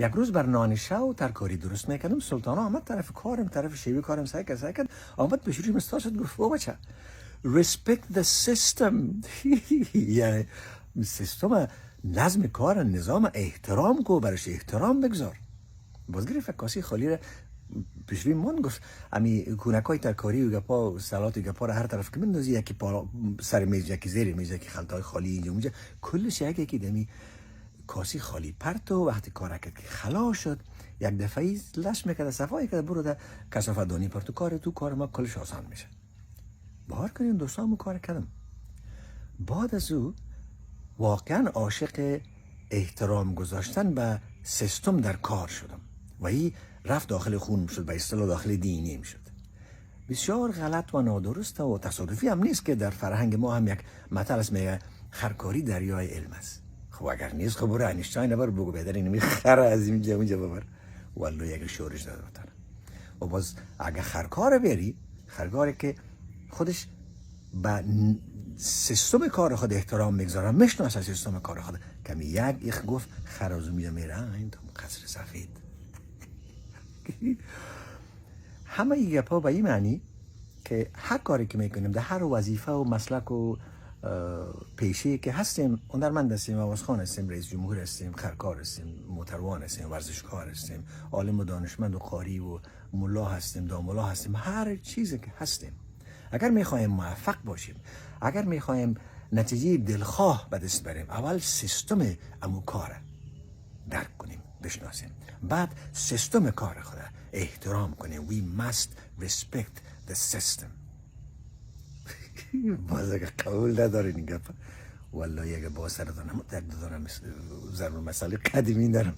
یک روز بر نان شو ترکاری درست میکردم، سلطان آمد طرف کارم، طرف شیوه کارم سعی کرد آمد به شوری مستار شد، گفت بابا بچه respect the system یعنی سیستم نظم کار، نظام احترام کو، برش احترام بگذار. باز گرفت کاسی خالی را پیشوی من گفت امی کونکای ترکاری و گپا سلات و گپا را هر طرف که بندازی، یکی پا سر میز، یکی زیر میز، یکی خلطای خالی اینجا اونجا، کلش یکی دمی کاسی خالی پرت. و وقتی کار کرد که خلا شد، یک دفعه لش میکرد صفایی کرد، برو در کثافت دانی پر تو کار ما کلش آسان میشه. باور کنین دوستامو کار کردم. بعد از او واقعا عاشق احترام گذاشتن به سیستم در کار شدم و این رفت داخل خون شد، به اصطلاح داخل دینی شد. بسیار غلط و نادرست و تصادفی هم نیست که در فرهنگ ما هم یک مثل است میگه خرکاری دریای علم است. خب اگر نیست خب برو اینشتین بر بگو بهتر اینو خر از اینجا اونجا ببر، والله یک شورش داده بتن. و باز اگر خرکار بری، خرکاری که خودش به سیستم کار خود احترام میگذارم، میشناسه سیستم کار خود، کمی یک گفت خرازو میره این قصر سفید. همه این گپا به این معنی که هر کاری که میکنیم، در هر وظیفه و مسلک و پیشه‌ای که هستیم، هنرمند هستیم، آوازخوان هستیم، رئیس جمهور هستیم، خرکار هستیم، موتروان هستیم، ورزشکار هستیم، عالم و دانشمند و قاری و ملا هستیم، داملا هستیم، هر چیزی که هستیم، اگر میخوایم موفق باشیم، اگر میخوایم نتیجه دلخواه به دست بریم، اول سیستم امو کار درک کنیم، بشناسیم، بعد سیستم کار خود احترام کنیم. We must respect the system. باز اگه قبول ندارین این گفت، والله اگه با سر دارم درد دارم، ضرور مسئله قدیمی دارم.